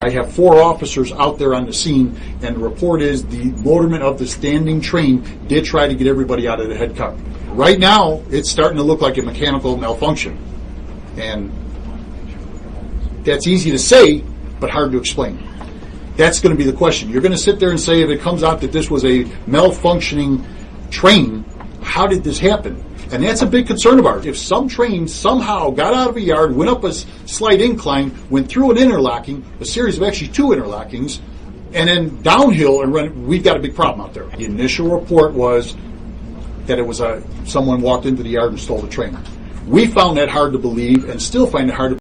I have 4 officers out there on the scene, and the report is the motorman of the standing train did try to get everybody out of the head cut. Right now, it's starting to look like a mechanical malfunction. And that's easy to say, but hard to explain. That's going to be the question. You're going to sit there and say, if it comes out that this was a malfunctioning train, how did this happen? And that's a big concern of ours. If some train somehow got out of a yard, went up a slight incline, went through an interlocking, a series of actually 2 interlockings, and then downhill and run, we've got a big problem out there. The initial report was that it was someone walked into the yard and stole the train. We found that hard to believe and still find it hard to